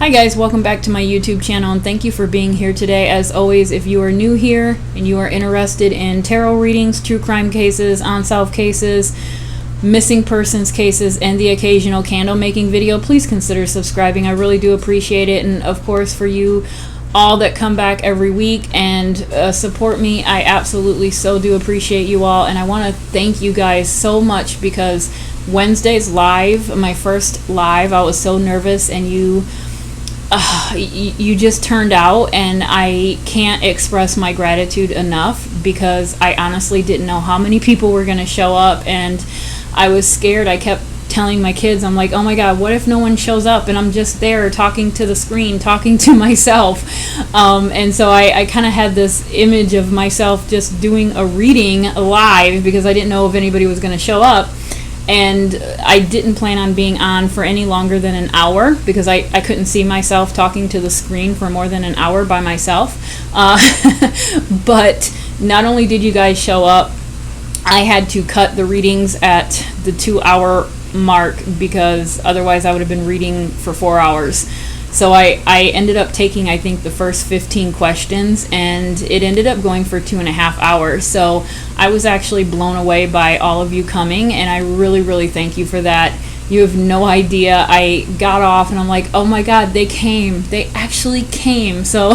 Hi guys, welcome back to my YouTube channel and thank you for being here today. As always, if you are new here and you are interested in tarot readings, true crime cases, unsolved cases, missing persons cases, and the occasional candle making video, please consider subscribing. I really do appreciate it. And of course, for you all that come back every week and support me, I absolutely so do appreciate you all. And I want to thank you guys so much because Wednesday's live, my first live, I was so nervous and you just turned out, and I can't express my gratitude enough because I honestly didn't know how many people were going to show up, and I was scared. I kept telling my kids, I'm like, oh my God, what if no one shows up and I'm just there talking to the screen, talking to myself? And so I kind of had this image of myself just doing a reading live because I didn't know if anybody was going to show up. And I didn't plan on being on for any longer than an hour because I couldn't see myself talking to the screen for more than an hour by myself. But not only did you guys show up, I had to cut the readings at the 2-hour mark because otherwise I would have been reading for 4 hours. So I ended up taking, I think, the first 15 questions, and it ended up going for 2.5 hours. So I was actually blown away by all of you coming, and I really, really thank you for that. You have no idea. I got off, and I'm like, oh my God, they came. They actually came. So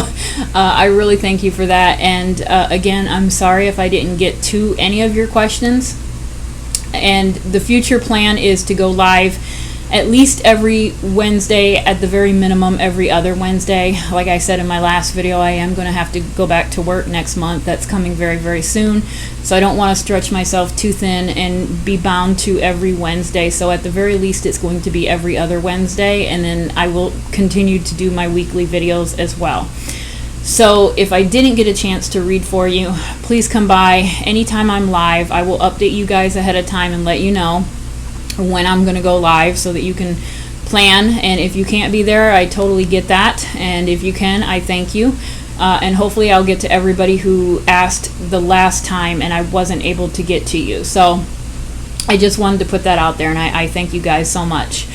I really thank you for that. And again, I'm sorry if I didn't get to any of your questions. And the future plan is to go live at least every Wednesday, at the very minimum every other Wednesday. Like I said in my last video, I am going to have to go back to work next month. That's coming very, very soon. So I don't want to stretch myself too thin and be bound to every Wednesday. So at the very least, it's going to be every other Wednesday. And then I will continue to do my weekly videos as well. So if I didn't get a chance to read for you, please come by anytime I'm live. I will update you guys ahead of time and let you know when I'm going to go live so that you can plan. And if you can't be there, I totally get that. And if you can, I thank you. And hopefully I'll get to everybody who asked the last time and I wasn't able to get to you. So I just wanted to put that out there, and I thank you guys so much.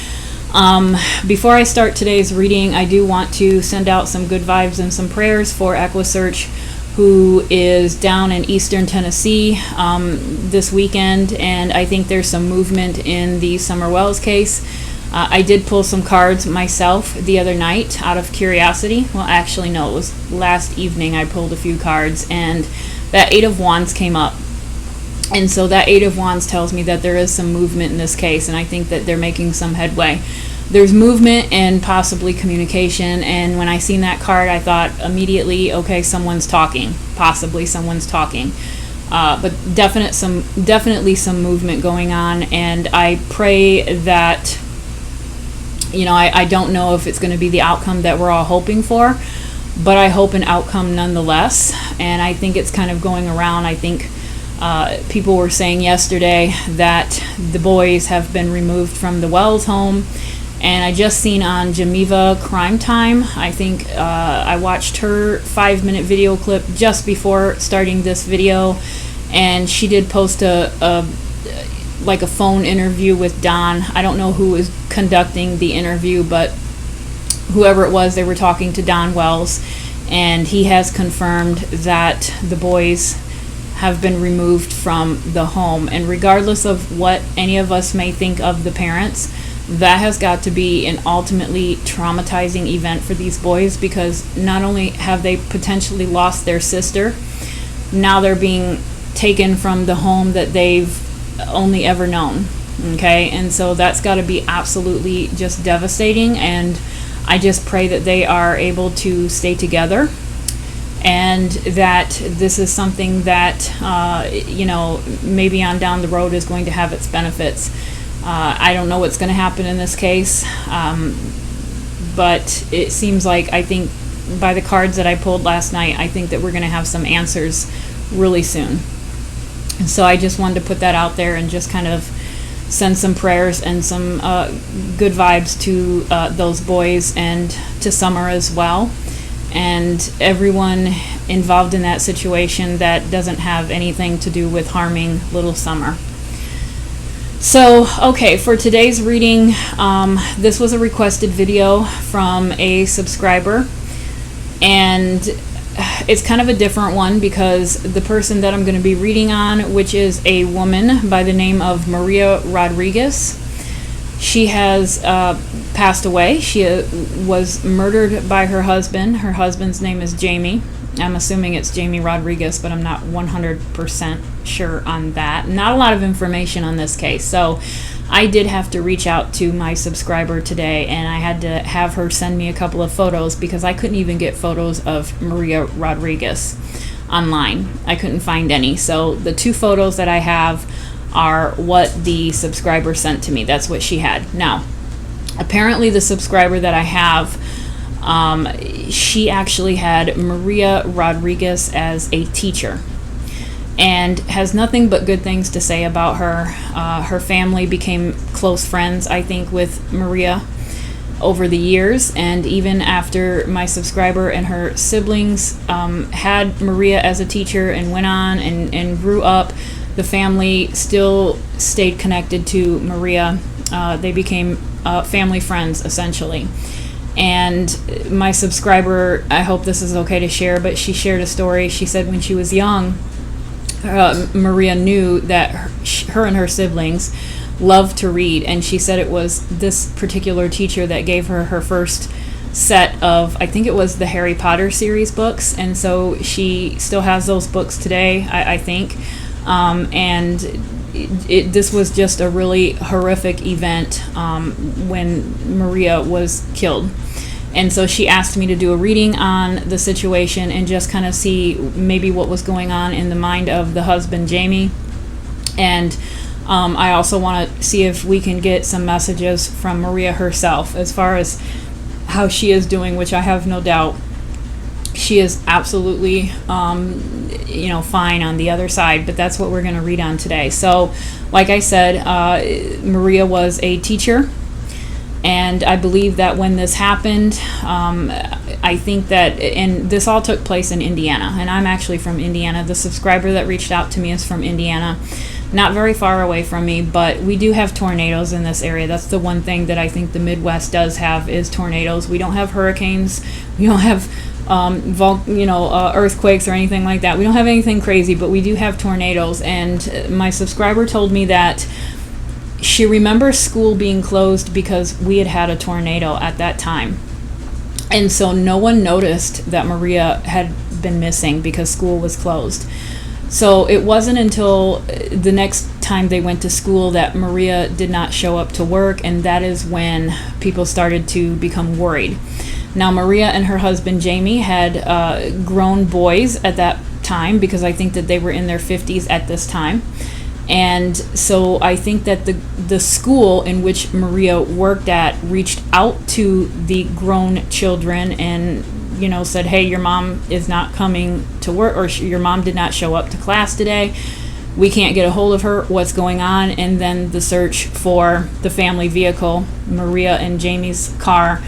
Before I start today's reading, I do want to send out some good vibes and some prayers for Equisearch, who is down in eastern Tennessee this weekend, and I think there's some movement in the Summer Wells case. I did pull some cards myself the other night out of curiosity. Well, actually, no, it was last evening I pulled a few cards, and that 8 of Wands came up. And so that 8 of Wands tells me that there is some movement in this case, and I think that they're making some headway. There's movement and possibly communication, and when I seen that card, I thought immediately, okay, someone's talking. Possibly someone's talking. But definitely some movement going on, and I pray that, you know, I don't know if it's going to be the outcome that we're all hoping for, but I hope an outcome nonetheless, and I think it's kind of going around. I think people were saying yesterday that the boys have been removed from the Wells home. And I just seen on Geneva Crime Time, I think I watched her 5-minute video clip just before starting this video, and she did post a phone interview with Don. I don't know who was conducting the interview, but whoever it was, they were talking to Don Wells, and he has confirmed that the boys have been removed from the home. And regardless of what any of us may think of the parents, that has got to be an ultimately traumatizing event for these boys, because not only have they potentially lost their sister, now they're being taken from the home that they've only ever known. Okay, and so that's got to be absolutely just devastating, and I just pray that they are able to stay together, and that this is something that maybe on down the road is going to have its benefits. I don't know what's going to happen in this case, but it seems like, I think by the cards that I pulled last night, I think that we're going to have some answers really soon. And so I just wanted to put that out there and just kind of send some prayers and some good vibes to those boys and to Summer as well, and everyone involved in that situation that doesn't have anything to do with harming little Summer. So, okay, for today's reading, this was a requested video from a subscriber, and it's kind of a different one because the person that I'm going to be reading on, which is a woman by the name of Maria Rodriguez, she has passed away. She was murdered by her husband. Her husband's name is Jamie. I'm assuming it's Jamie Rodriguez, but I'm not 100% sure on that. Not a lot of information on this case. So I did have to reach out to my subscriber today, and I had to have her send me a couple of photos because I couldn't even get photos of Maria Rodriguez online. I couldn't find any. So the 2 photos that I have are what the subscriber sent to me. That's what she had. Now, apparently the subscriber that I have, she actually had Maria Rodriguez as a teacher and has nothing but good things to say about her. Her family became close friends, I think, with Maria over the years, and even after my subscriber and her siblings had Maria as a teacher and went on and grew up, the family still stayed connected to Maria. They became family friends, essentially. And my subscriber, I hope this is okay to share, but she shared a story. She said when she was young, Maria knew that her and her siblings loved to read, and she said it was this particular teacher that gave her her first set of, I think it was the Harry Potter series books, and so she still has those books today, I think. This was just a really horrific event when Maria was killed. And so she asked me to do a reading on the situation and just kind of see maybe what was going on in the mind of the husband, Jamie. And I also want to see if we can get some messages from Maria herself as far as how she is doing, which I have no doubt she is absolutely fine on the other side, but that's what we're going to read on today. So like I said, Maria was a teacher, and I believe that when this happened, I think that, and this all took place in Indiana, and I'm actually from Indiana. The subscriber that reached out to me is from Indiana, not very far away from me, but we do have tornadoes in this area. That's the one thing that I think the Midwest does have, is tornadoes. We don't have hurricanes. We don't have earthquakes or anything like that. We don't have anything crazy, but we do have tornadoes. And my subscriber told me that she remembers school being closed because we had a tornado at that time. And so no one noticed that Maria had been missing because school was closed. So it wasn't until the next time they went to school that Maria did not show up to work, and that is when people started to become worried. Now, Maria and her husband, Jamie, had grown boys at that time, because I think that they were in their 50s at this time. And so I think that the school in which Maria worked at reached out to the grown children and, said, hey, your mom is not coming to work, or your mom did not show up to class today. We can't get a hold of her. What's going on? And then the search for the family vehicle, Maria and Jamie's car,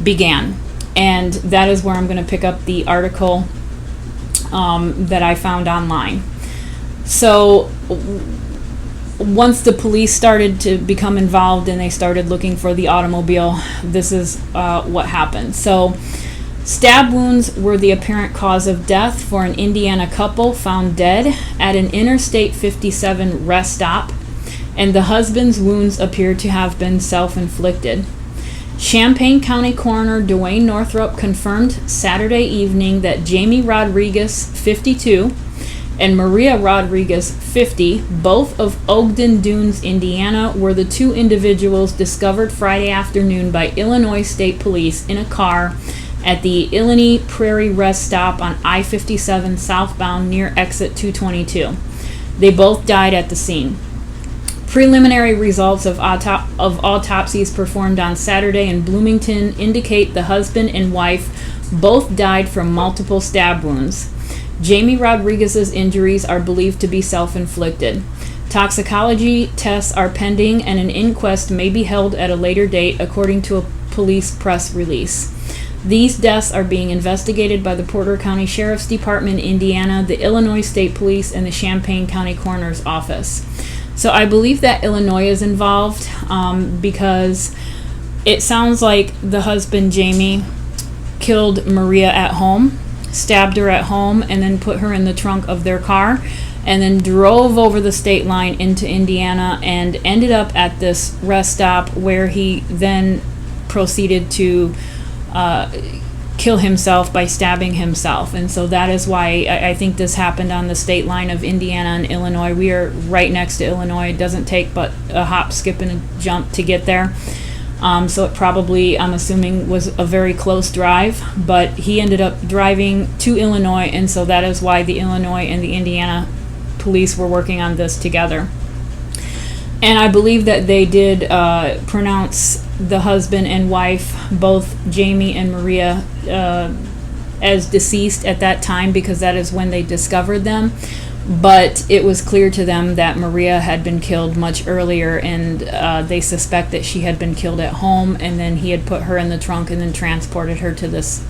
began. And that is where I'm going to pick up the article that I found online. So once the police started to become involved and they started looking for the automobile, this is what happened. So stab wounds were the apparent cause of death for an Indiana couple found dead at an Interstate 57 rest stop, and the husband's wounds appeared to have been self-inflicted. Champaign County Coroner Dwayne Northrup confirmed Saturday evening that Jamie Rodriguez, 52, and Maria Rodriguez, 50, both of Ogden Dunes, Indiana, were the 2 individuals discovered Friday afternoon by Illinois State Police in a car at the Illini Prairie Rest Stop on I-57 southbound near exit 222. They both died at the scene. Preliminary results of autopsies performed on Saturday in Bloomington indicate the husband and wife both died from multiple stab wounds. Jamie Rodriguez's injuries are believed to be self-inflicted. Toxicology tests are pending, and an inquest may be held at a later date, according to a police press release. These deaths are being investigated by the Porter County Sheriff's Department, Indiana, the Illinois State Police, and the Champaign County Coroner's Office. So I believe that Illinois is involved, because it sounds like the husband, Jamie, killed Maria at home, stabbed her at home, and then put her in the trunk of their car, and then drove over the state line into Indiana and ended up at this rest stop where he then proceeded to kill himself by stabbing himself. And so that is why I think this happened on the state line of Indiana and Illinois. We are right next to Illinois. It doesn't take but a hop, skip, and a jump to get there. So it probably, I'm assuming, was a very close drive, but he ended up driving to Illinois, and so that is why the Illinois and the Indiana police were working on this together. And I believe that they did pronounce the husband and wife, both Jamie and Maria, as deceased at that time, because that is when they discovered them. But it was clear to them that Maria had been killed much earlier, and they suspect that she had been killed at home, and then he had put her in the trunk and then transported her to this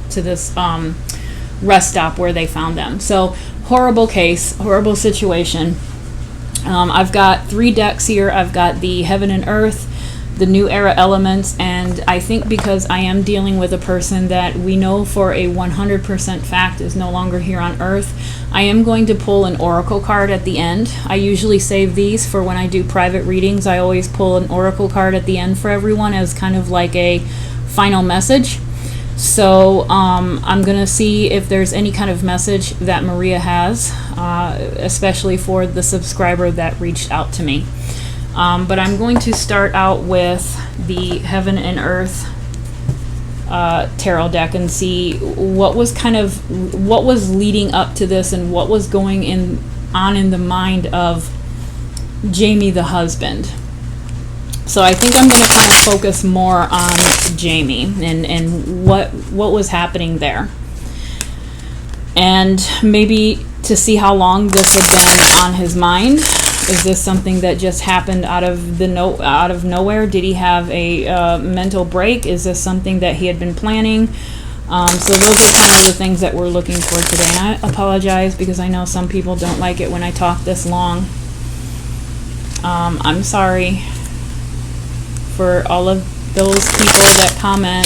rest stop where they found them. So horrible case, horrible situation. I've got 3 decks here. I've got the Heaven and Earth, the New Era Elements, and I think because I am dealing with a person that we know for a 100% fact is no longer here on Earth, I am going to pull an oracle card at the end. I usually save these for when I do private readings. I always pull an oracle card at the end for everyone as kind of like a final message. So I'm going to see if there's any kind of message that Maria has, especially for the subscriber that reached out to me. But I'm going to start out with the Heaven and Earth tarot deck and see what was leading up to this and what was going on in the mind of Jamie, the husband. So I think I'm going to kind of focus more on Jamie and what was happening there, and maybe to see how long this had been on his mind. Is this something that just happened out of nowhere? Did he have a mental break? Is this something that he had been planning? So those are kind of the things that we're looking for today. And I apologize because I know some people don't like it when I talk this long. I'm sorry for all of those people that comment.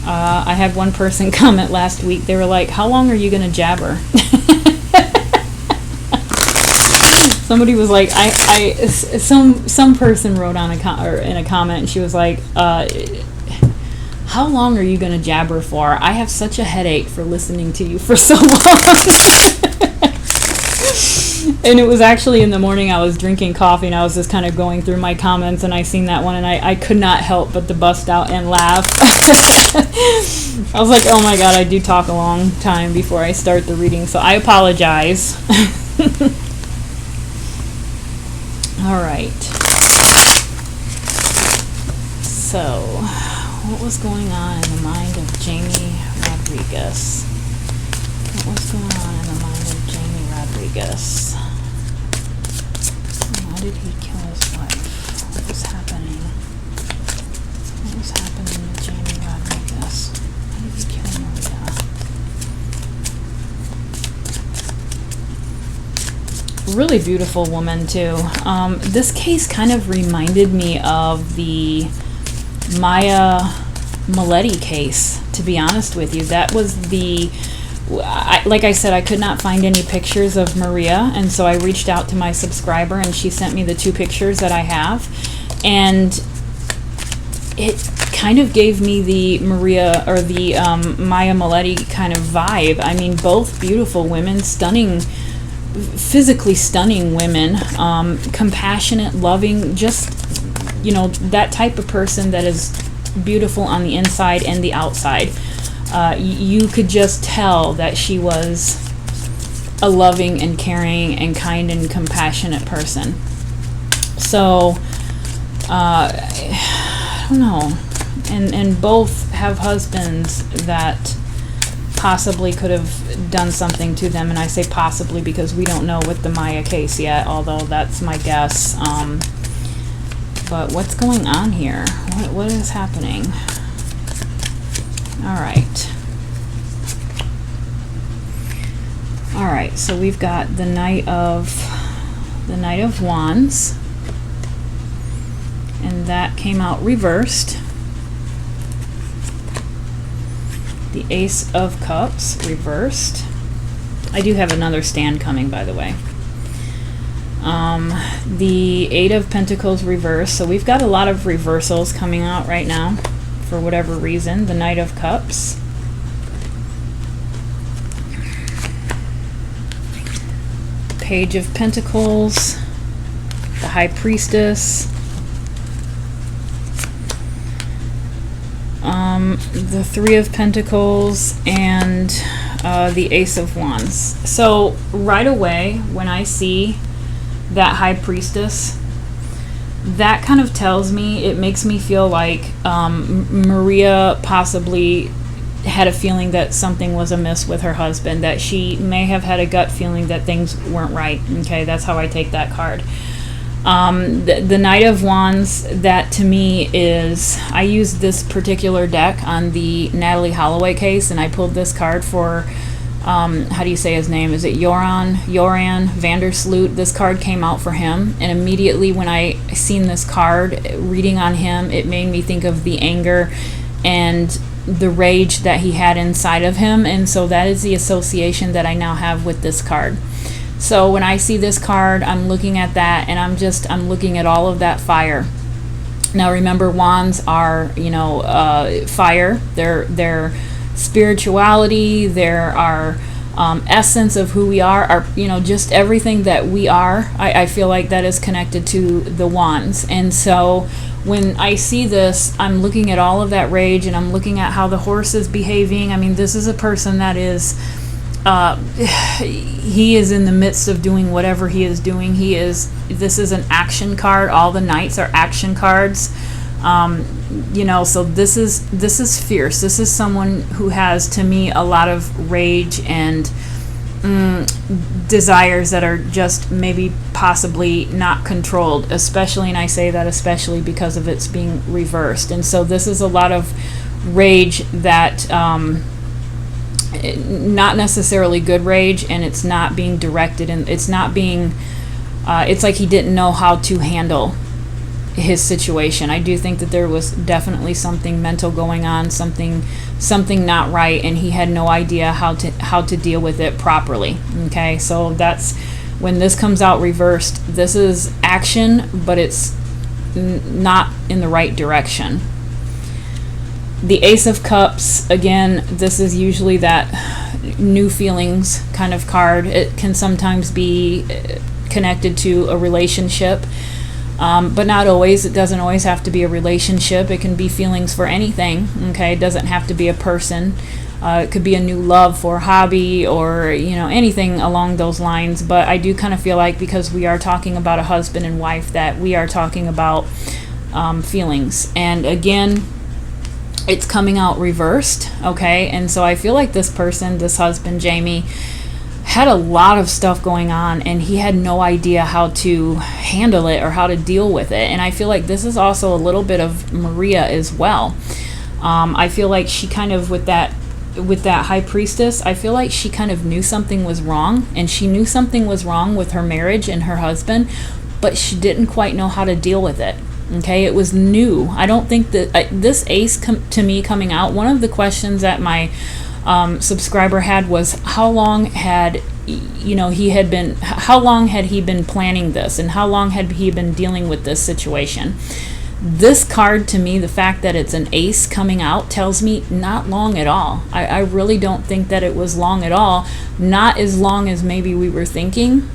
I had one person comment last week. They were like, "How long are you going to jabber?" Somebody was like, some person wrote on in a comment, and she was like, "How long are you going to jabber for? I have such a headache for listening to you for so long." And it was actually in the morning. I was drinking coffee, and I was just kind of going through my comments, and I seen that one, and I could not help but to bust out and laugh. I was like, oh my god, I do talk a long time before I start the reading, so I apologize. Alright. So, what was going on in the mind of Jamie Rodriguez? What was going on in the mind of Jamie Rodriguez? Why did he kill his wife? What was happening? What was happening with Jamie Rodriguez? Why did he kill Maria? Really beautiful woman too. This case kind of reminded me of the Maya Maletti case, to be honest with you. That was like I said, I could not find any pictures of Maria, and so I reached out to my subscriber, and she sent me the 2 pictures that I have, and it kind of gave me the Maria or the Maya Maletti kind of vibe. I mean, both beautiful women, stunning, physically stunning women, compassionate, loving, just, you know, that type of person that is beautiful on the inside and the outside. You could just tell that she was a loving and caring and kind and compassionate person. So, I don't know. And both have husbands that possibly could have done something to them. And I say possibly because we don't know with the Maya case yet, although that's my guess. But what's going on here? What is happening? All right, so we've got the Knight of the Knight of Wands, and that came out reversed. The Ace of Cups reversed. I do have another stand coming, by the way. The Eight of Pentacles reversed. So we've got a lot of reversals coming out right now for whatever reason. The Knight of Cups. Page of Pentacles. The High Priestess. The Three of Pentacles, and the Ace of Wands. So right away when I see that High Priestess, that kind of tells me, it makes me feel like Maria possibly had a feeling that something was amiss with her husband, that she may have had a gut feeling that things weren't right. Okay, that's how I take that card. The Knight of Wands, that to me is, I used this particular deck on the Natalie Holloway case, and I pulled this card for, how do you say his name? Is it Joran Vandersloot? This card came out for him, and immediately when I seen this card, reading on him, it made me think of the anger and the rage that he had inside of him, and so that is the association that I now have with this card. So when I see this card, I'm looking at that, and I'm looking at all of that fire. Now remember, wands are, fire. They're spirituality. They're our essence of who we are, just everything that we are. I feel like that is connected to the wands. And so when I see this, I'm looking at all of that rage, and I'm looking at how the horse is behaving. I mean, this is a person that is, he is in the midst of doing whatever he is doing. This is an action card. All the knights are action cards. So this is fierce. This is someone who has, to me, a lot of rage and desires that are just maybe possibly not controlled, especially, and I say that especially because of it's being reversed. And so this is a lot of rage that, not necessarily good rage, and it's not being directed, and it's not being, it's like he didn't know how to handle his situation. I do think that there was definitely something mental going on, something not right, and he had no idea how to deal with it properly. Okay, so that's when this comes out reversed. This is action, but it's not in the right direction. The Ace of Cups, again, this is usually that new feelings kind of card. It can sometimes be connected to a relationship, but not always. It doesn't always have to be a relationship. It can be feelings for anything, okay? It doesn't have to be a person. It could be a new love for a hobby, or, anything along those lines. But I do kind of feel like, because we are talking about a husband and wife, that we are talking about feelings. And again, it's coming out reversed, okay? And so I feel like this person, this husband, Jamie, had a lot of stuff going on, and he had no idea how to handle it or how to deal with it. And I feel like this is also a little bit of Maria as well. I feel like she kind of, with that High Priestess, I feel like she kind of knew something was wrong, and she knew something was wrong with her marriage and her husband, but she didn't quite know how to deal with it. Okay, it was new. I don't think that this ace to me coming out, one of the questions that my subscriber had was, how long had he been planning this, and how long had he been dealing with this situation? This card, to me, the fact that it's an ace coming out, tells me not long at all. I really don't think that it was long at all. Not as long as maybe we were thinking.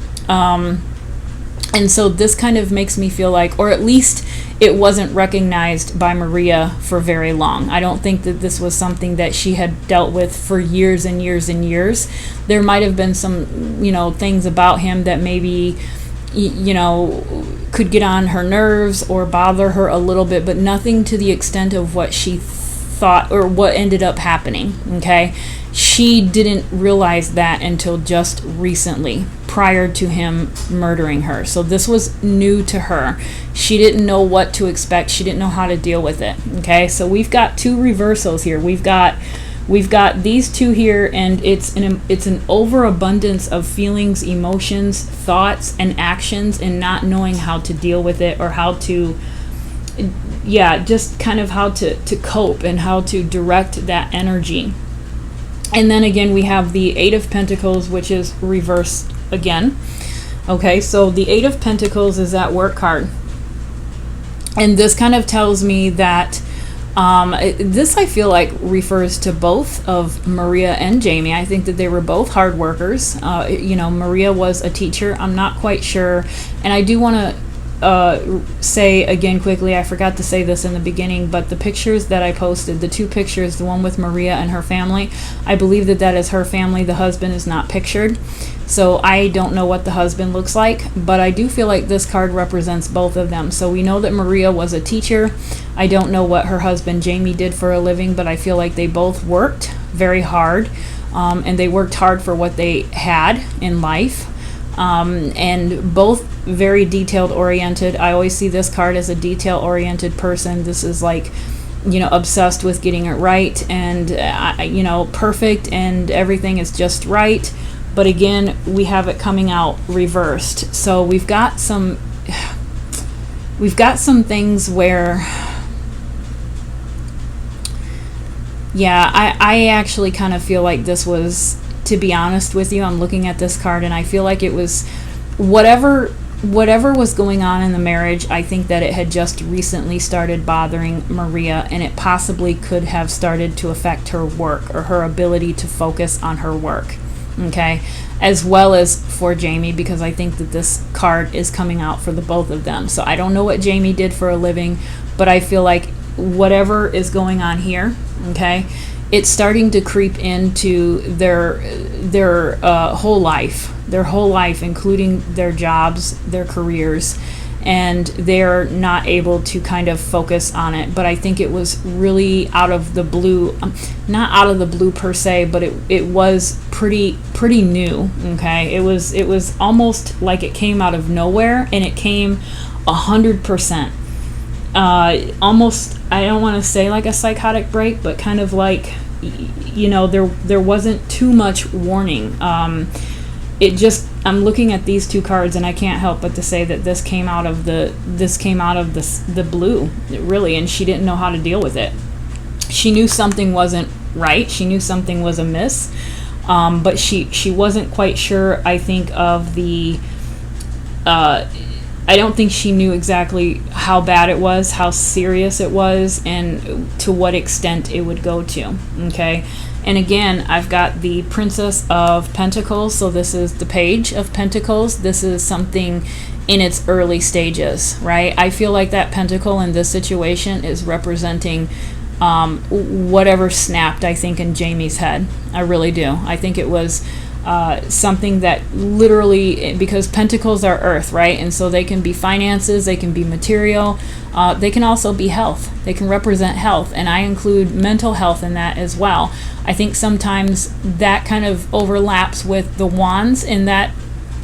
And so this kind of makes me feel like, or at least it wasn't recognized by Maria for very long. I don't think that this was something that she had dealt with for years and years and years. There might have been some, things about him that maybe, could get on her nerves or bother her a little bit, but nothing to the extent of what she thought or what ended up happening, okay? She didn't realize that until just recently, prior to him murdering her. So this was new to her. She didn't know what to expect. She didn't know how to deal with it, okay? So we've got two reversals here. We've got we've got these two here, and it's an overabundance of feelings, emotions, thoughts, and actions, and not knowing how to deal with it, or how to, just kind of how to cope and how to direct that energy. And then again, we have the Eight of Pentacles, which is reverse again. Okay, so the Eight of Pentacles is that work card. And this kind of tells me that this, I feel like, refers to both of Maria and Jamie. I think that they were both hard workers. Maria was a teacher. I'm not quite sure. And I do want to say again quickly, I forgot to say this in the beginning, but the pictures that I posted, the two pictures, the one with Maria and her family, I believe that is her family. The husband is not pictured. So I don't know what the husband looks like, but I do feel like this card represents both of them. So we know that Maria was a teacher. I don't know what her husband Jamie did for a living, but I feel like they both worked very hard, and they worked hard for what they had in life, and both very detailed oriented. I always see this card as a detail oriented person. This is like, obsessed with getting it right, and perfect, and everything is just right. But again, we have it coming out reversed. So we've got some things where, I actually kind of feel like this was, to be honest with you, I'm looking at this card and I feel like it was whatever was going on in the marriage. I think that it had just recently started bothering Maria, and it possibly could have started to affect her work, or her ability to focus on her work. Okay, as well as for Jamie, because I think that this card is coming out for the both of them. So I don't know what Jamie did for a living, but I feel like whatever is going on here, okay, it's starting to creep into their whole life, including their jobs, their careers, and they're not able to kind of focus on it. But I think it was really out of the blue, not out of the blue per se, but it was pretty new. Okay, it was almost like it came out of nowhere, and it came 100%. Almost, I don't want to say like a psychotic break, but kind of like, there wasn't too much warning. I'm looking at these two cards, and I can't help but to say that this came out of the blue, really, and she didn't know how to deal with it. She knew something wasn't right. She knew something was amiss, but she wasn't quite sure, I think, of the. I don't think she knew exactly how bad it was, how serious it was, and to what extent it would go to. Okay. And again, I've got the Princess of Pentacles, so this is the Page of Pentacles. This is something in its early stages, right? I feel like that pentacle in this situation is representing whatever snapped, I think, in Jamie's head. I really do. I think it was something that literally, because pentacles are earth, right? And so they can be finances, they can be material, they can also be health. They can represent health, and I include mental health in that as well. I think sometimes that kind of overlaps with the wands in that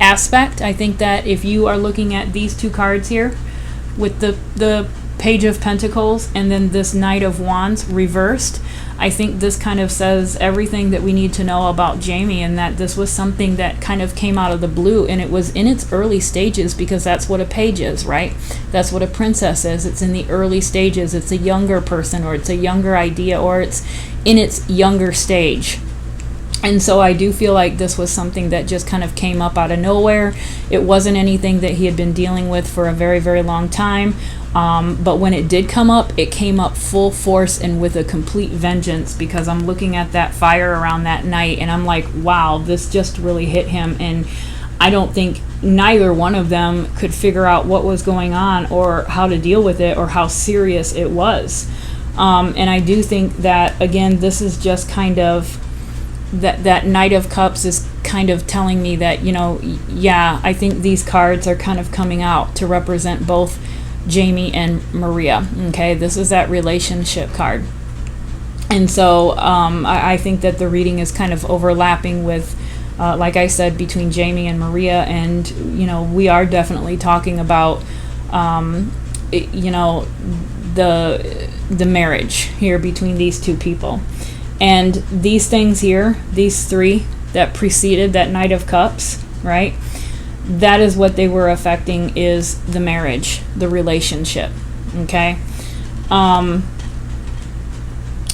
aspect. I think that if you are looking at these two cards here with the Page of Pentacles and then this Knight of Wands reversed, I think this kind of says everything that we need to know about Jamie, and that this was something that kind of came out of the blue, and it was in its early stages, because that's what a page is, right? That's what a princess is. It's in the early stages. It's a younger person, or it's a younger idea, or it's in its younger stage. And so I do feel like this was something that just kind of came up out of nowhere. It wasn't anything that he had been dealing with for a very, very long time. But when it did come up, it came up full force and with a complete vengeance, because I'm looking at that fire around that night, and I'm like, wow, this just really hit him. And I don't think neither one of them could figure out what was going on, or how to deal with it, or how serious it was. And I do think that, again, this is just kind of that Knight of Cups is kind of telling me that, I think these cards are kind of coming out to represent both Jamie and Maria. Okay, this is that relationship card. And so I think that the reading is kind of overlapping with, like I said, between Jamie and Maria. And, we are definitely talking about, the marriage here between these two people. And these things here, these three that preceded that Knight of Cups, right? That is what they were affecting, is the marriage, the relationship. Okay?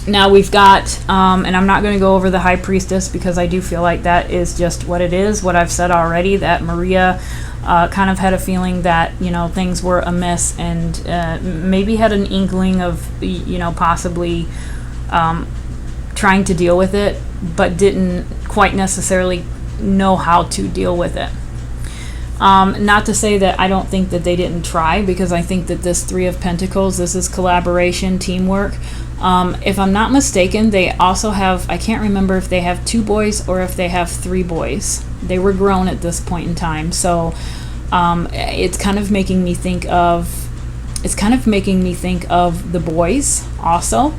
Now we've got, and I'm not going to go over the High Priestess because I do feel like that is just what it is, what I've said already, that Maria kind of had a feeling that, you know, things were amiss, and maybe had an inkling of, you know, possibly trying to deal with it, but didn't quite necessarily know how to deal with it. Not to say that I don't think that they didn't try, because I think that this Three of Pentacles, this is collaboration, teamwork. If I'm not mistaken, they also have, I can't remember if they have 2 boys or if they have 3 boys. They were grown at this point in time. So it's kind of making me think of, the boys also.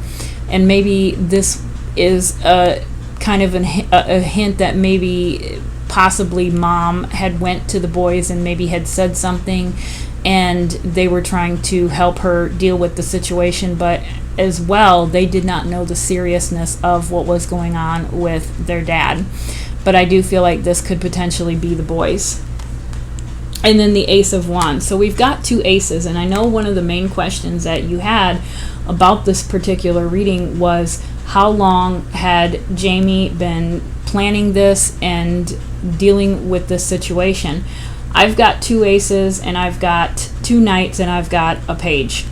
And maybe this is a kind of a hint that maybe possibly mom had went to the boys and maybe had said something, and they were trying to help her deal with the situation, but as well, they did not know the seriousness of what was going on with their dad. But I do feel like this could potentially be the boys. And then the Ace of Wands. So we've got 2 aces, and I know one of the main questions that you had about this particular reading was, how long had Jamie been planning this and dealing with this situation? I've got 2 aces, and I've got 2 knights, and I've got a page.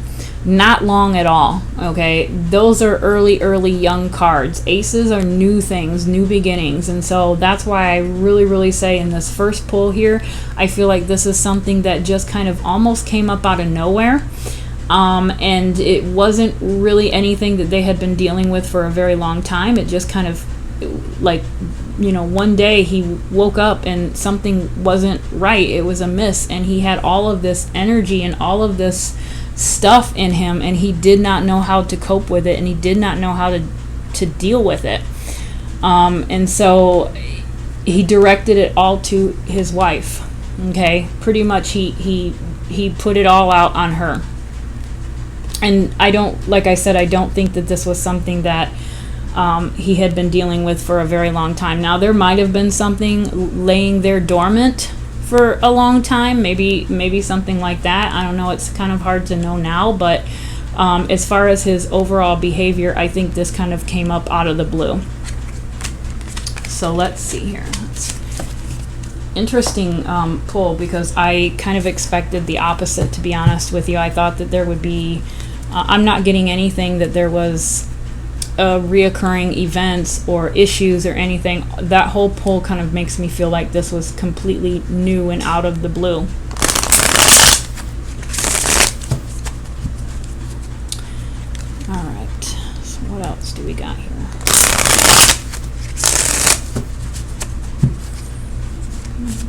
Not long at all, okay? Those are early young cards. Aces are new things, new beginnings, and so that's why I really say in this first pull here, I feel like this is something that just kind of almost came up out of nowhere, and it wasn't really anything that they had been dealing with for a very long time. It just kind of, like, you know, one day he woke up and something wasn't right. It was amiss, and he had all of this energy and all of this stuff in him, and he did not know how to cope with it, and he did not know how to deal with it, and so he directed it all to his wife. Okay, pretty much he put it all out on her. And I don't, like I said, I don't think that this was something that he had been dealing with for a very long time. Now, there might have been something laying there dormant for a long time, maybe something like that. I don't know, it's kind of hard to know now, but as far as his overall behavior, I think this kind of came up out of the blue. So let's see here. Interesting pull, because I kind of expected the opposite, to be honest with you. I thought that there would be, I'm not getting anything that there was reoccurring events or issues or anything. That whole pull kind of makes me feel like this was completely new and out of the blue. All right, so what else do we got here?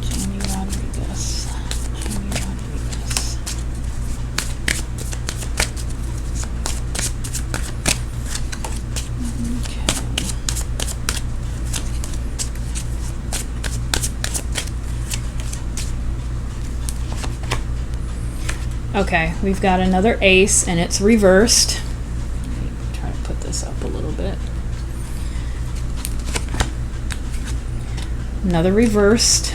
Jamie Rodriguez. Okay, we've got another ace, and it's reversed. Let me try to put this up a little bit. Another reversed.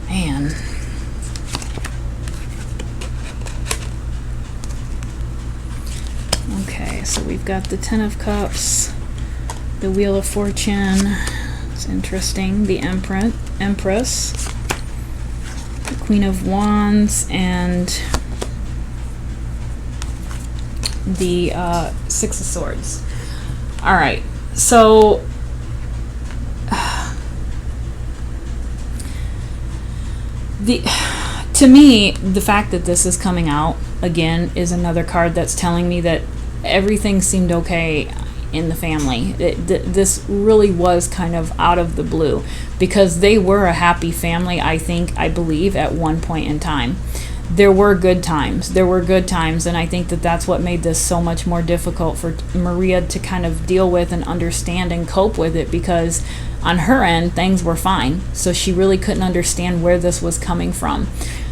Man. Okay, so we've got the Ten of Cups, the Wheel of Fortune. It's interesting. The Empress. Queen of Wands, and the Six of Swords. All right, so to me, the fact that this is coming out again is another card that's telling me that everything seemed okay in the family. This really was kind of out of the blue, because they were a happy family, I believe, at one point in time. There were good times, and I think that that's what made this so much more difficult for Maria to kind of deal with and understand and cope with it, because on her end, things were fine, so she really couldn't understand where this was coming from.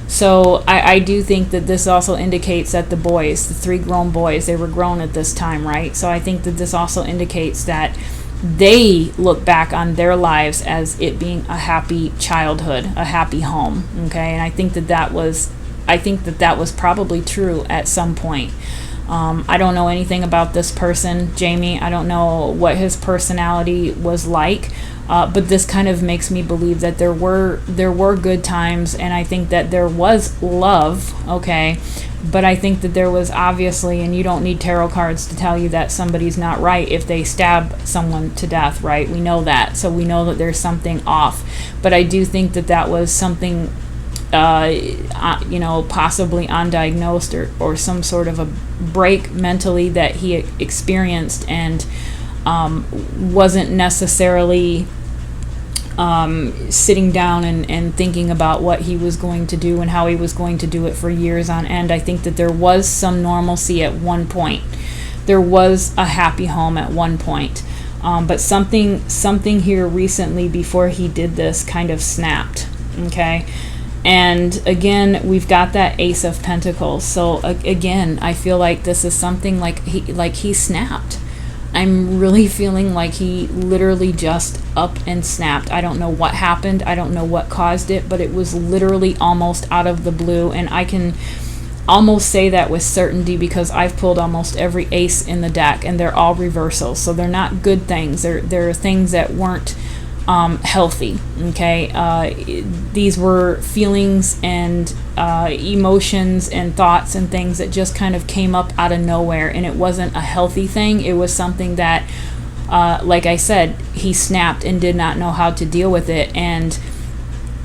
So I do think that this also indicates that the boys, the three grown boys, they were grown at this time, right? So I think that this also indicates that they look back on their lives as it being a happy childhood, a happy home. Okay, and I think that was probably true at some point. I don't know anything about this person, Jamie. I don't know what his personality was like, but this kind of makes me believe that there were good times, and I think that there was love. Okay, but I think that there was obviously, and you don't need tarot cards to tell you that somebody's not right if they stab someone to death, right? We know that, so we know that there's something off. But I do think that was something, possibly undiagnosed or some sort of a break mentally that he experienced, and wasn't necessarily sitting down and thinking about what he was going to do and how he was going to do it for years on end. I think that there was some normalcy at one point. There was a happy home at one point. But something here recently before he did this kind of snapped. Okay. And again, we've got that Ace of Pentacles. So again, I feel like this is something like he snapped. I'm really feeling like he literally just up and snapped. I don't know what happened. I don't know what caused it, but it was literally almost out of the blue. And I can almost say that with certainty because I've pulled almost every ace in the deck, and they're all reversals. So they're not good things. They're things that weren't healthy. Okay, these were feelings and emotions and thoughts and things that just kind of came up out of nowhere, and it wasn't a healthy thing. It was something that, like I said, he snapped and did not know how to deal with it, and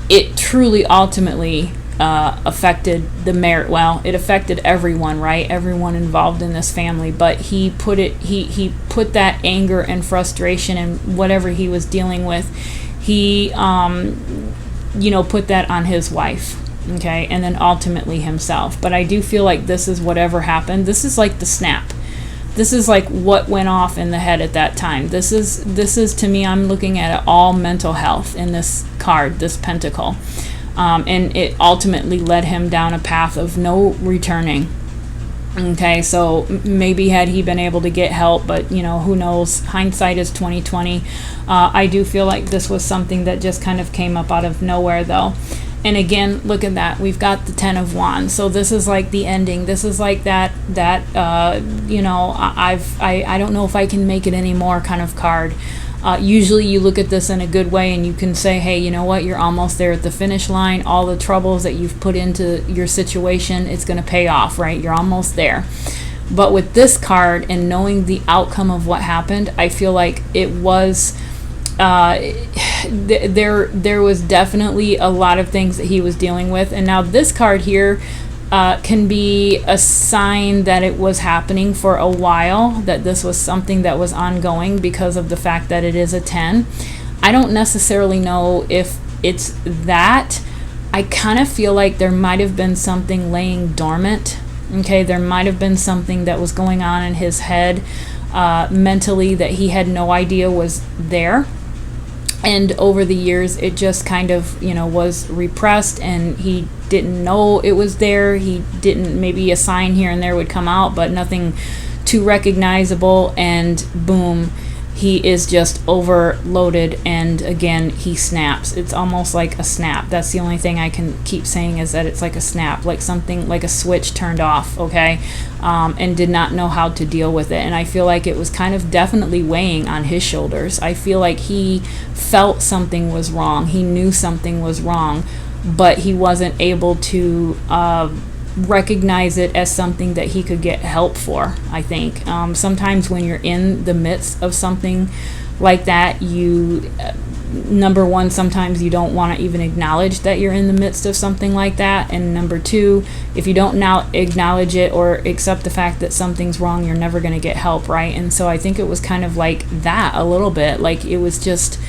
it truly ultimately affected the marriage. Well, it affected everyone, right? Everyone involved in this family. But he put that anger and frustration and whatever he was dealing with, he put that on his wife. Okay, and then ultimately himself. But I do feel like this is whatever happened. This is like the snap. This is like what went off in the head at that time. This is to me, I'm looking at it all mental health in this card, this pentacle. And it ultimately led him down a path of no returning. Okay, so maybe had he been able to get help, but who knows? Hindsight is 2020. I do feel like this was something that just kind of came up out of nowhere, though. And again, look at that. We've got the Ten of Wands. So this is like the ending. This is like that I don't know if I can make it anymore kind of card. Usually you look at this in a good way and you can say, hey, you know what? You're almost there at the finish line. All the troubles that you've put into your situation, it's going to pay off, right? You're almost there. But with this card and knowing the outcome of what happened, I feel like it was... there was definitely a lot of things that he was dealing with, and now this card here can be a sign that it was happening for a while, that this was something that was ongoing because of the fact that it is a 10. I don't necessarily know if it's that. I kind of feel like there might have been something laying dormant. Okay, there might have been something that was going on in his head mentally that he had no idea was there. And over the years, it just kind of, was repressed, and he didn't know it was there. He didn't, maybe a sign here and there would come out, but nothing too recognizable. And boom, he is just overloaded. And again, he snaps. It's almost like a snap. That's the only thing I can keep saying, is that it's like a snap, like something, like a switch turned off, okay? And did not know how to deal with it. And I feel like it was kind of definitely weighing on his shoulders. I feel like he felt something was wrong. He knew something was wrong, but he wasn't able to recognize it as something that he could get help for, I think. Sometimes when you're in the midst of something like that, number one, sometimes you don't want to even acknowledge that you're in the midst of something like that. And number two, if you don't now acknowledge it or accept the fact that something's wrong, you're never going to get help, right? And so I think it was kind of like that a little bit. Like it was just,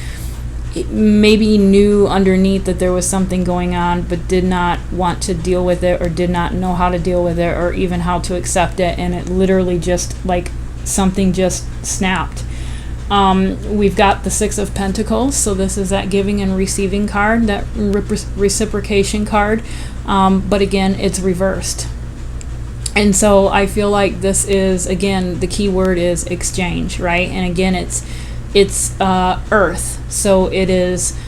maybe knew underneath that there was something going on, but did not want to deal with it, or did not know how to deal with it, or even how to accept it. And it literally just, like, something just snapped. We've got the Six of Pentacles, so this is that giving and receiving card, that reciprocation card. but again, it's reversed. And so I feel like this is, again, the key word is exchange, right? And again, it's earth, so it is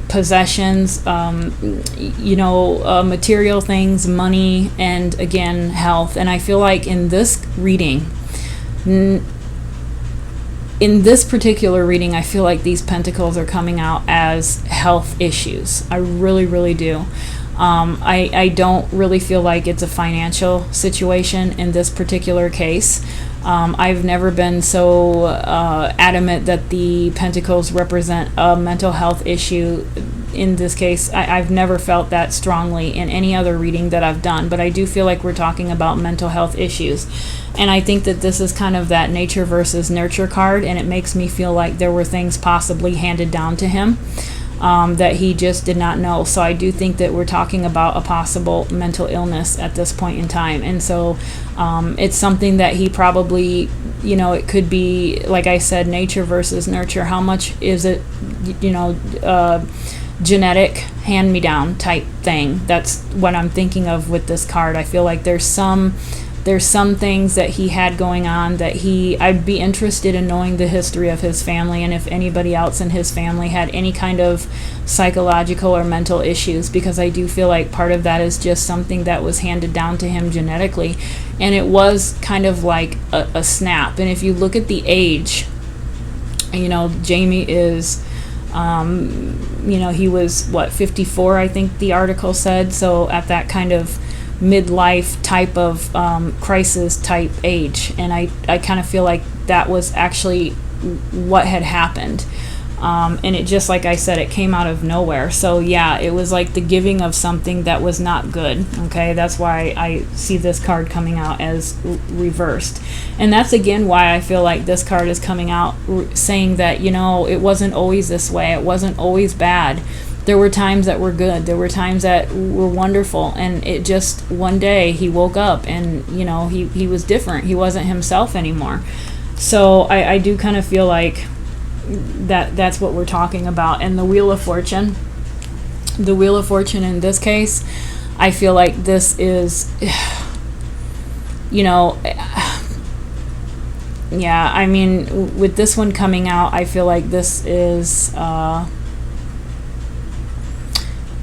possessions, material things, money, and again, health. And I feel like in this reading, in this particular reading, I feel like these pentacles are coming out as health issues. I really, really do. I don't really feel like it's a financial situation in this particular case. I've never been so adamant that the pentacles represent a mental health issue. In this case, I've never felt that strongly in any other reading that I've done, but I do feel like we're talking about mental health issues. And I think that this is kind of that nature versus nurture card, and it makes me feel like there were things possibly handed down to him that he just did not know. So I do think that we're talking about a possible mental illness at this point in time. And so it's something that he probably, it could be, like I said, nature versus nurture. How much is it, genetic hand-me-down type thing? That's what I'm thinking of with this card. I feel like there's some things that he had going on that I'd be interested in knowing the history of his family, and if anybody else in his family had any kind of psychological or mental issues, because I do feel like part of that is just something that was handed down to him genetically, and it was kind of like a snap. And if you look at the age, Jamie is he was 54, I think the article said, so at that kind of midlife type of crisis type age. And I kind of feel like that was actually what had happened. And it just, like I said, it came out of nowhere. So yeah, it was like the giving of something that was not good. Okay, that's why I see this card coming out as reversed. And that's again why I feel like this card is coming out saying that, it wasn't always this way. It wasn't always bad. There were times that were good. There were times that were wonderful. And it just, one day he woke up and, he was different. He wasn't himself anymore. So I do kind of feel like that's what we're talking about. And the Wheel of Fortune in this case, I feel like this is, with this one coming out, I feel like this is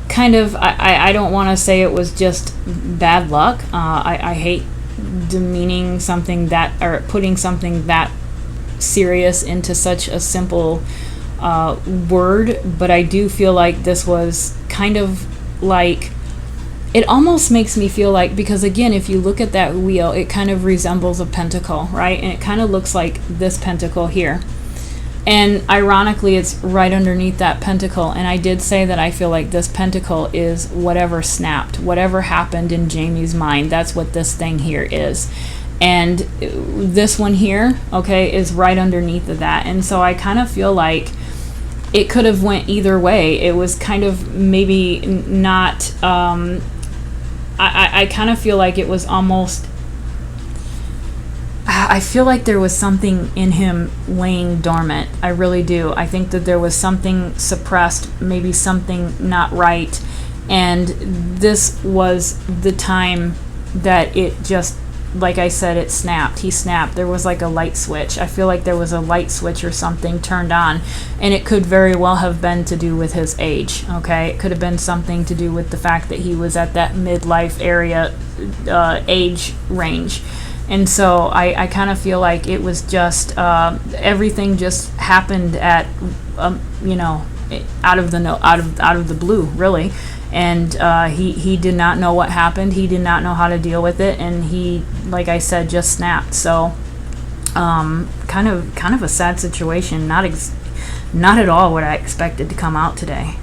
kind of, I don't want to say it was just bad luck. I hate demeaning something that, or putting something that serious into such a simple word, but I do feel like this was kind of like, it almost makes me feel like, because again, if you look at that wheel, it kind of resembles a pentacle, right? And it kind of looks like this pentacle here. And ironically, it's right underneath that pentacle. And I did say that I feel like this pentacle is whatever snapped, whatever happened in Jamie's mind. That's what this thing here is. And this one here, okay, is right underneath of that. And so I kind of feel like it could have went either way. It was kind of maybe not, I kind of feel like it was almost, I feel like there was something in him laying dormant. I really do. I think that there was something suppressed, maybe something not right. And this was the time that it just, like I said, it snapped. He snapped. There was like a light switch. I feel like there was a light switch or something turned on. And it could very well have been to do with his age. Okay? It could have been something to do with the fact that he was at that midlife area, age range. And so I kind of feel like it was just, everything just happened at, out of the blue, really. And he did not know what happened. He did not know how to deal with it, and he, like I said, just snapped. So kind of a sad situation. Not at all what I expected to come out today.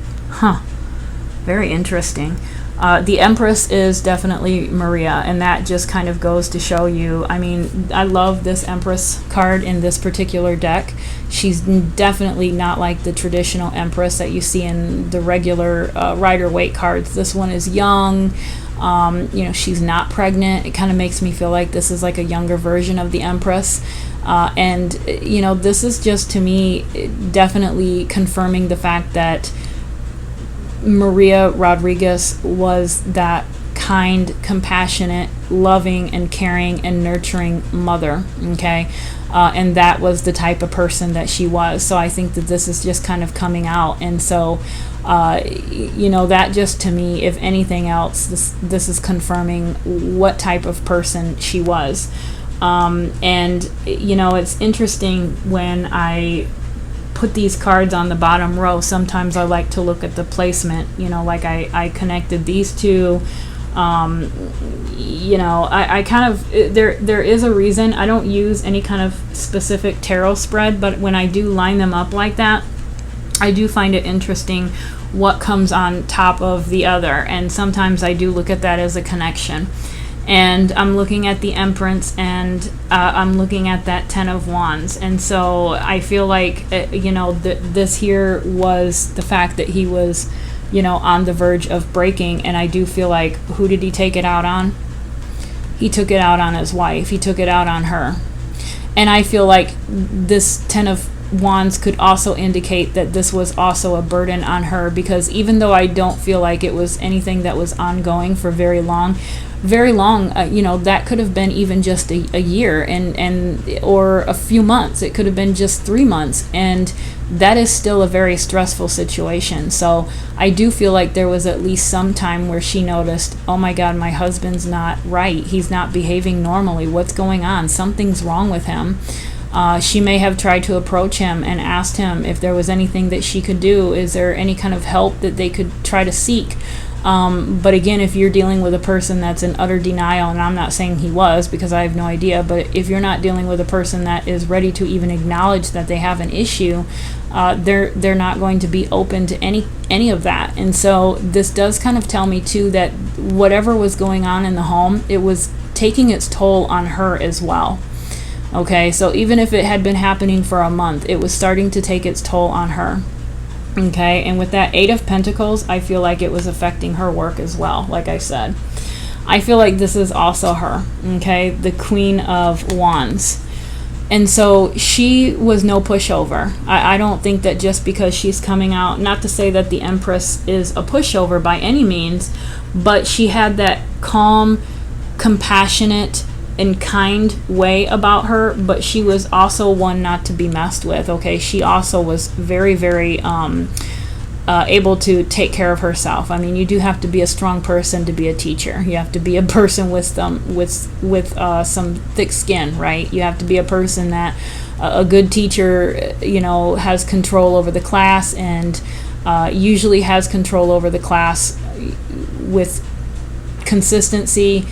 Very interesting. The Empress is definitely Maria, and that just kind of goes to show you, I mean, I love this Empress card in this particular deck. She's definitely not like the traditional Empress that you see in the regular Rider-Waite cards. This one is young. She's not pregnant. It kind of makes me feel like this is like a younger version of the Empress. And this is just, to me, definitely confirming the fact that Maria Rodriguez was that kind, compassionate, loving, and caring and nurturing mother. Okay. And that was the type of person that she was. So I think that this is just kind of coming out. And so, that just, to me, if anything else, this is confirming what type of person she was. And it's interesting when I put these cards on the bottom row. Sometimes I like to look at the placement, like I connected these two. I kind of, there is a reason I don't use any kind of specific tarot spread, but when I do line them up like that, I do find it interesting what comes on top of the other, and sometimes I do look at that as a connection. And I'm looking at the Empress, and I'm looking at that Ten of Wands, and so I feel like this here was the fact that he was on the verge of breaking. And I do feel like, who did he take it out on? He took it out on his wife. He took it out on her. And I feel like this Ten of Wands could also indicate that this was also a burden on her, because even though I don't feel like it was anything that was ongoing for very long, that could have been even just a year and or a few months. It could have been just 3 months, and that is still a very stressful situation. So I do feel like there was at least some time where she noticed, oh my God, my husband's not right. He's not behaving normally. What's going on? Something's wrong with him. She may have tried to approach him and asked him if there was anything that she could do. Is there any kind of help that they could try to seek? But again, if you're dealing with a person that's in utter denial, and I'm not saying he was, because I have no idea, but if you're not dealing with a person that is ready to even acknowledge that they have an issue, they're not going to be open to any of that. And so this does kind of tell me too that whatever was going on in the home, it was taking its toll on her as well. Okay, so even if it had been happening for a month, it was starting to take its toll on her. Okay, and with that Eight of Pentacles, I feel like it was affecting her work as well, like I said. I feel like this is also her, okay, the Queen of Wands. And so she was no pushover. I don't think that just because she's coming out, not to say that the Empress is a pushover by any means, but she had that calm, compassionate, and kind way about her, but she was also one not to be messed with. Okay, she also was very, very able to take care of herself. I mean, you do have to be a strong person to be a teacher. You have to be a person with some thick skin, right? You have to be a person that a good teacher, has control over the class, and usually has control over the class with consistency,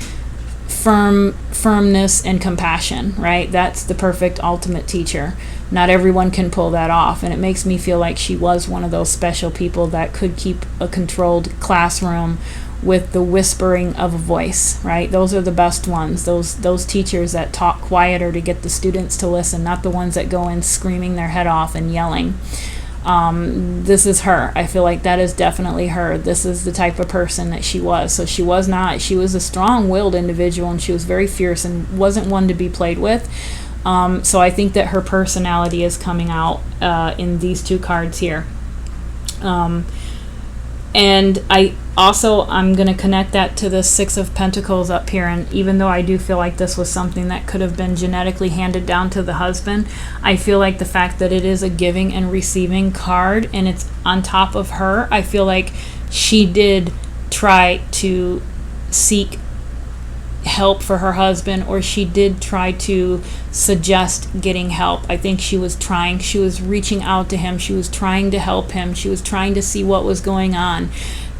firmness, and compassion, right? That's the perfect ultimate teacher. Not everyone can pull that off, and it makes me feel like she was one of those special people that could keep a controlled classroom with the whispering of a voice, right? Those are the best ones. Those teachers that talk quieter to get the students to listen, not the ones that go in screaming their head off and yelling. This is her. I feel like that is definitely her. This is the type of person that she was. So she was a strong-willed individual, and she was very fierce and wasn't one to be played with. So I think that her personality is coming out in these two cards here. And I'm going to connect that to the Six of Pentacles up here. And even though I do feel like this was something that could have been genetically handed down to the husband, I feel like the fact that it is a giving and receiving card and it's on top of her, I feel like she did try to seek help for her husband, or she did try to suggest getting help. I think she was reaching out to him, she was trying to help him, she was trying to see what was going on,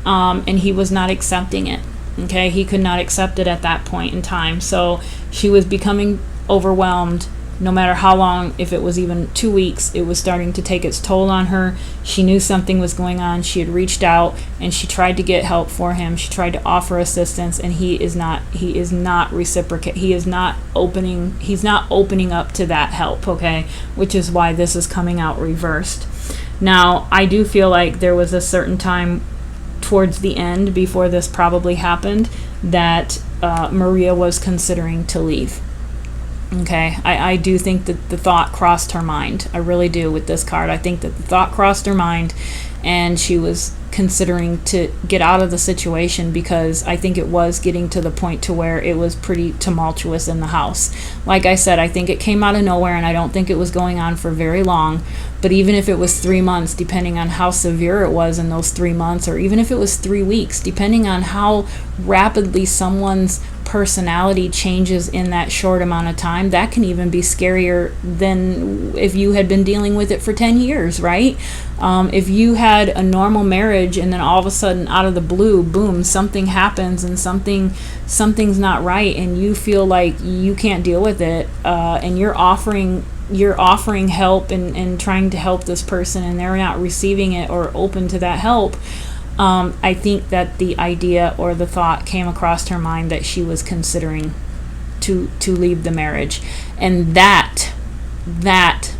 and he was not accepting it. Okay, he could not accept it at that point in time. So she was becoming overwhelmed. No matter how long, if it was even 2 weeks, it was starting to take its toll on her. She knew something was going on. She had reached out and she tried to get help for him. She tried to offer assistance, and he is not reciprocate. He's not opening up to that help, okay? Which is why this is coming out reversed. Now, I do feel like there was a certain time towards the end, before this probably happened, that Maria was considering to leave. Okay, I do think that the thought crossed her mind. I really do with this card. I think that the thought crossed her mind, and she was considering to get out of the situation, because I think it was getting to the point to where it was pretty tumultuous in the house. Like I said, I think it came out of nowhere, and I don't think it was going on for very long. But even if it was 3 months, depending on how severe it was in those 3 months, or even if it was 3 weeks, depending on how rapidly someone's personality changes in that short amount of time, that can even be scarier than if you had been dealing with it for 10 years, right? If you had a normal marriage and then all of a sudden, out of the blue, boom, something happens and something's not right, and you feel like you can't deal with it, and you're offering help and trying to help this person, and they're not receiving it or open to that help. I think that the idea or the thought came across her mind that she was considering to leave the marriage. And that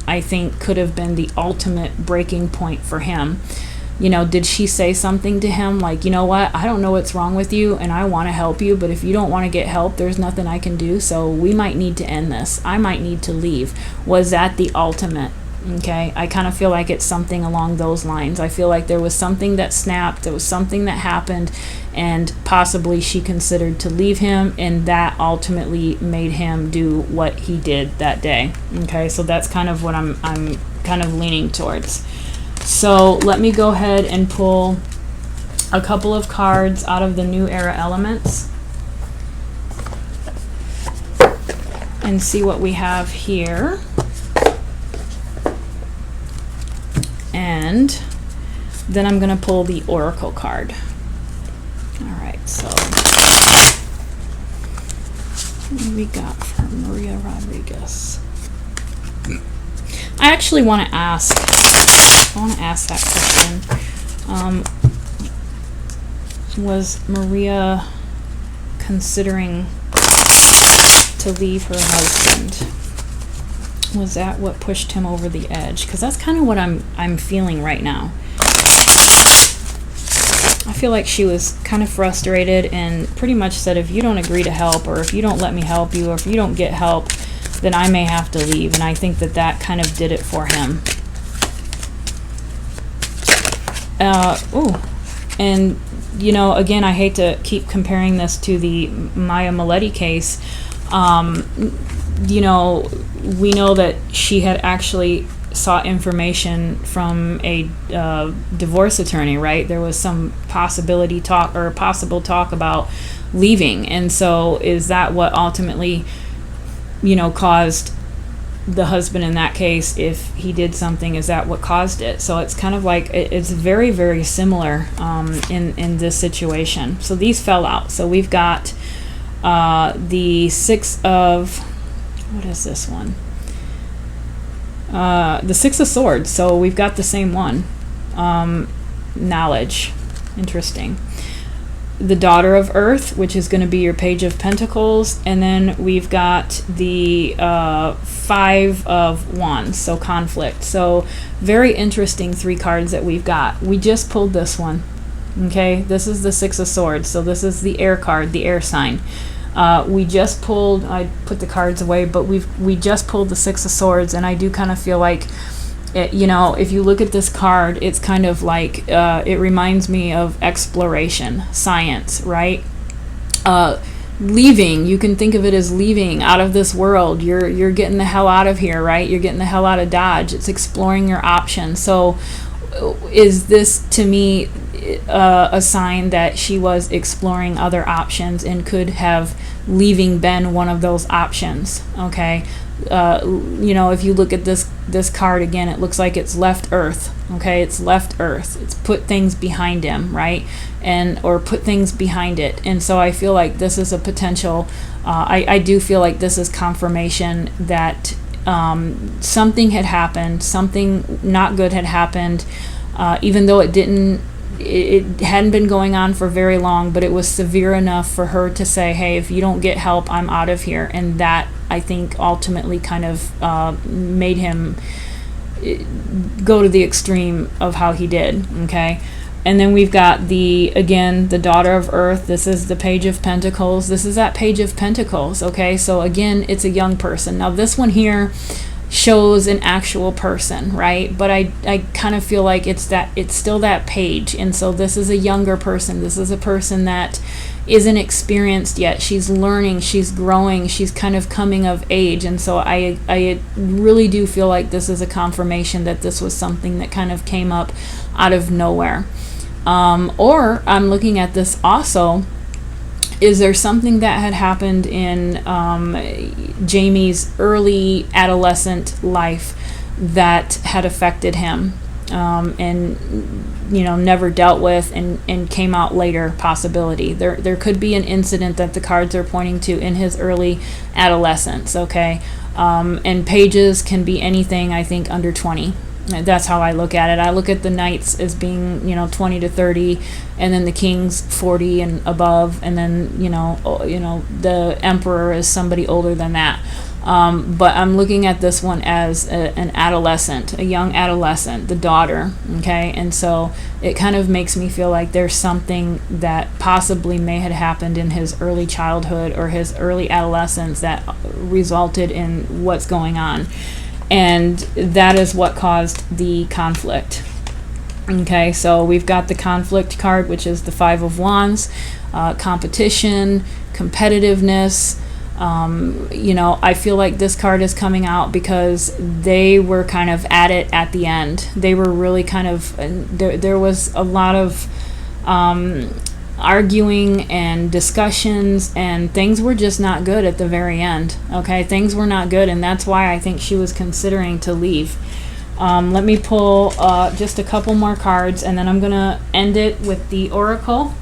I think could have been the ultimate breaking point for him. Did she say something to him like, you know what, I don't know what's wrong with you and I want to help you, but if you don't want to get help, there's nothing I can do, so we might need to end this. I might need to leave. Was that the ultimate? Okay, I kind of feel like it's something along those lines. I feel like there was something that snapped, there was something that happened, and possibly she considered to leave him, and that ultimately made him do what he did that day. Okay, so that's kind of what I'm kind of leaning towards. So let me go ahead and pull a couple of cards out of the New Era Elements and see what we have here. And then I'm going to pull the Oracle card. All right, so what do we got for Maria Rodriguez? I actually want to ask that question. Was Maria considering to leave her husband? Was that what pushed him over the edge? Because that's kind of what I'm feeling right now. I feel like she was kind of frustrated and pretty much said, if you don't agree to help, or if you don't let me help you, or if you don't get help, then I may have to leave. And I think that kind of did it for him. And again, I hate to keep comparing this to the Maya Maletti case. We know that she had actually sought information from a divorce attorney, right? There was some possible talk about leaving. And so is that what ultimately, caused the husband in that case? If he did something, is that what caused it? So it's kind of like, it's very, very similar in this situation. So these fell out. So we've got the Six of... what is this one? The Six of Swords. So we've got the same one. Knowledge. Interesting. The Daughter of Earth, which is going to be your Page of Pentacles. And then we've got the Five of Wands. So conflict. So very interesting 3 cards that we've got. We just pulled this one. Okay. This is the Six of Swords. So this is the air card, the air sign. We just pulled, I put the cards away, but we just pulled the Six of Swords, and I do kind of feel like, if you look at this card, it's kind of like, it reminds me of exploration, science, right? Leaving, you can think of it as leaving out of this world. You're getting the hell out of here, right? You're getting the hell out of Dodge. It's exploring your options. So is this, to me, a sign that she was exploring other options, and could have leaving been one of those options? Okay. If you look at this card again, it looks like it's left Earth. Okay, it's left Earth. It's put things behind him, right? Or put things behind it. And so I feel like this is a potential. I do feel like this is confirmation that something had happened, something not good had happened, even though it hadn't been going on for very long, but it was severe enough for her to say, hey, if you don't get help, I'm out of here. And that, I think, ultimately kind of made him go to the extreme of how he did. Okay. And then we've got the Daughter of Earth. This is the Page of Pentacles. This is that Page of Pentacles. Okay. So again, it's a young person. Now this one here, shows an actual person, right? But I kind of feel like it's still that page. And so this is a younger person. This is a person that isn't experienced yet. She's learning, she's growing, she's kind of coming of age. And so I really do feel like this is a confirmation that this was something that kind of came up out of nowhere. Or I'm looking at this also, is there something that had happened in Jamie's early adolescent life that had affected him, and never dealt with, and came out later? Possibility. There could be an incident that the cards are pointing to in his early adolescence. Okay, and pages can be anything, I think, under 20. That's how I look at it. I look at the knights as being 20 to 30, and then the kings 40 and above, and then the emperor is somebody older than that. But I'm looking at this one as an adolescent, a young adolescent, the daughter. Okay, and so it kind of makes me feel like there's something that possibly may have happened in his early childhood or his early adolescence that resulted in what's going on. And that is what caused the conflict. Okay, so we've got the conflict card, which is the Five of Wands, competition, competitiveness. I feel like this card is coming out because they were kind of at it at the end. They were really kind of, there was a lot of arguing and discussions, and things were just not good at the very end. Okay, things were not good, and that's why I think she was considering to leave. Let me pull just a couple more cards, and then I'm gonna end it with the oracle.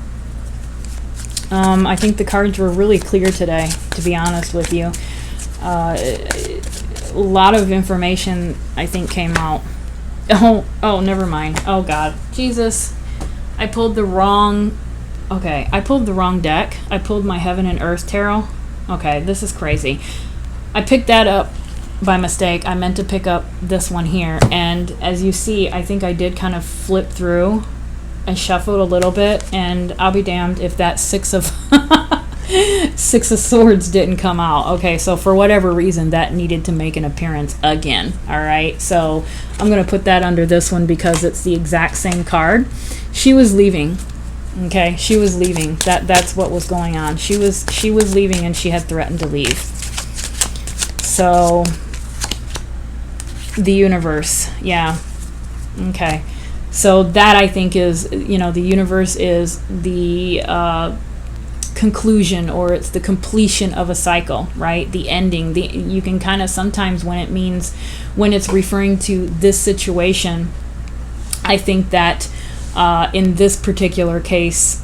I think the cards were really clear today, to be honest with you. A lot of information, I think, came out. Oh, never mind. Oh God, Jesus, I pulled the wrong deck. I pulled my Heaven and Earth Tarot. Okay, this is crazy. I picked that up by mistake. I meant to pick up this one here. And as you see, I think I did kind of flip through and shuffled a little bit. And I'll be damned if that Six of Swords didn't come out. Okay, so for whatever reason, that needed to make an appearance again. All right, so I'm going to put that under this one because it's the exact same card. She was leaving. Okay, she was leaving. That's what was going on. She was leaving, and she had threatened to leave. So the universe, yeah. Okay. So that, I think, is, the universe is the conclusion, or it's the completion of a cycle, right? The ending. You can kind of sometimes, when it's referring to this situation, I think that in this particular case,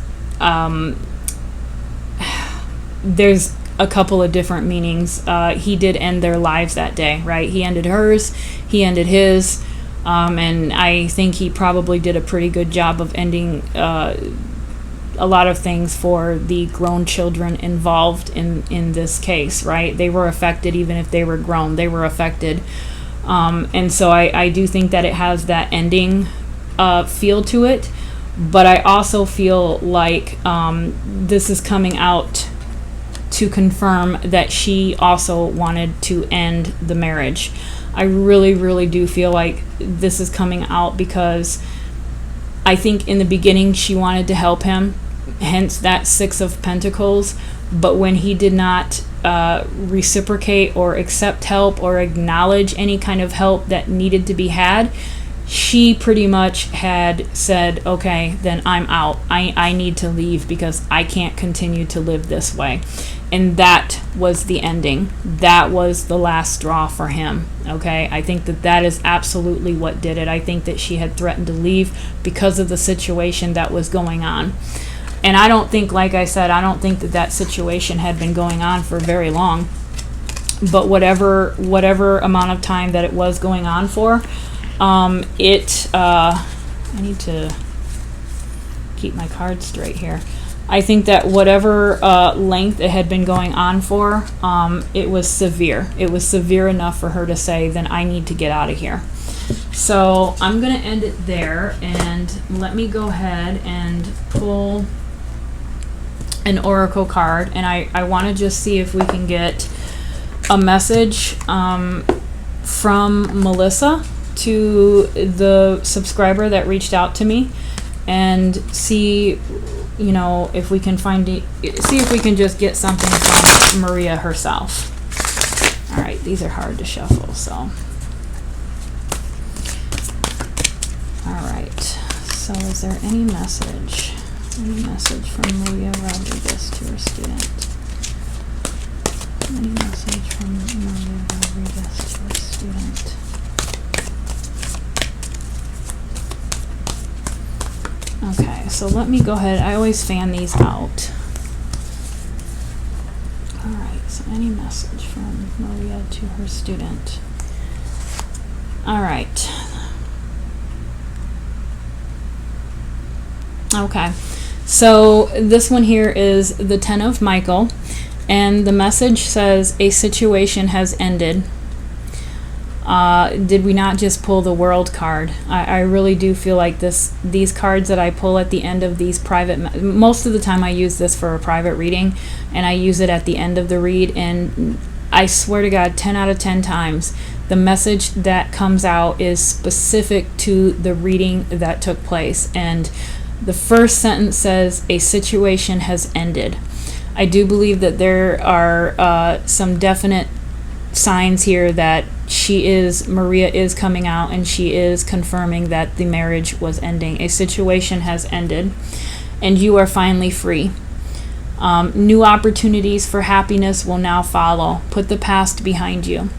there's a couple of different meanings. He did end their lives that day, right? He ended hers, he ended his, and I think he probably did a pretty good job of ending a lot of things for the grown children involved in this case, right? They were affected, even if they were grown, they were affected. And so I do think that it has that ending feel to it, but I also feel like this is coming out to confirm that she also wanted to end the marriage. I really, really do feel like this is coming out because I think in the beginning she wanted to help him, hence that Six of Pentacles, but when he did not reciprocate or accept help or acknowledge any kind of help that needed to be had, she pretty much had said, okay, then I'm out. I need to leave because I can't continue to live this way. And that was the ending. That was the last straw for him. Okay, I think that is absolutely what did it. I think that she had threatened to leave because of the situation that was going on. And I don't think, like I said, I don't think that situation had been going on for very long. But whatever amount of time that it was going on for, I need to keep my cards straight here. I think that whatever length it had been going on for, it was severe. It was severe enough for her to say, then I need to get out of here. So I'm going to end it there, and let me go ahead and pull an oracle card, and I want to just see if we can get a message from Melissa to the subscriber that reached out to me, and see, you know, if we can see if we can just get something from Maria herself. All right, these are hard to shuffle, so. All right, so is there any message? Any message from Maria Rodriguez to her student? Any message from Maria Rodriguez to her student? Okay, so let me go ahead. I always fan these out. All right, so any message from Maria to her student? All right. Okay, so this one here is the Ten of Michael, and the message says, a situation has ended. Did we not just pull the World card? I really do feel like these cards that I pull at the end of these private, most of the time I use this for a private reading, and I use it at the end of the read, and I swear to God, 10 out of 10 times, the message that comes out is specific to the reading that took place. And the first sentence says, a situation has ended. I do believe that there are some definite signs here that Maria is coming out, and she is confirming that the marriage was ending. A situation has ended, and you are finally free. New opportunities for happiness will now follow. Put the past behind you.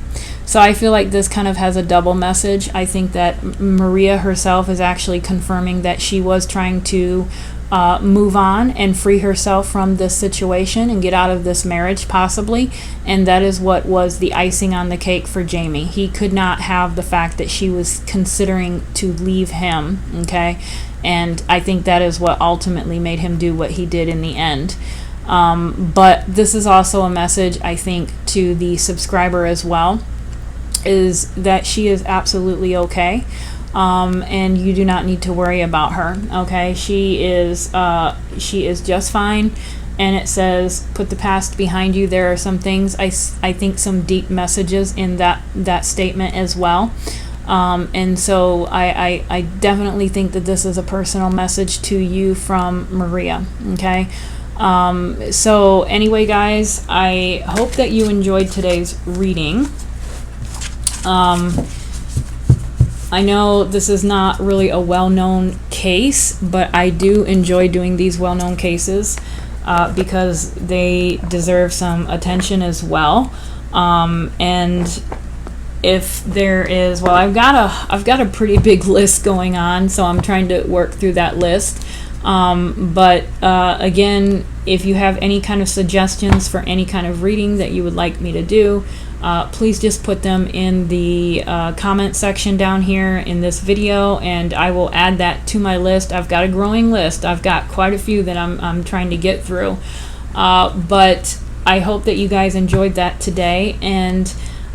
So I feel like this kind of has a double message. I think that Maria herself is actually confirming that she was trying to move on and free herself from this situation and get out of this marriage possibly, and that is what was the icing on the cake for Jamie. He could not have the fact that she was considering to leave him, okay? And I think that is what ultimately made him do what he did in the end. But this is also a message, I think, to the subscriber as well, is that she is absolutely okay. And you do not need to worry about her, okay? She is just fine. And it says, put the past behind you. There are some things, I think, some deep messages in that statement as well. And so I definitely think that this is a personal message to you from Maria, okay? So anyway, guys, I hope that you enjoyed today's reading. I know this is not really a well-known case, but I do enjoy doing these well-known cases because they deserve some attention as well. And if there is, well, I've got a pretty big list going on, so I'm trying to work through that list. But again, if you have any kind of suggestions for any kind of reading that you would like me to do, please just put them in the comment section down here in this video, and I will add that to my list. I've got a growing list. I've got quite a few that I'm trying to get through. But I hope that you guys enjoyed that today, and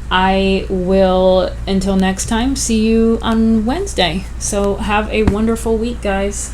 I will, until next time, see you on Wednesday. So have a wonderful week, guys.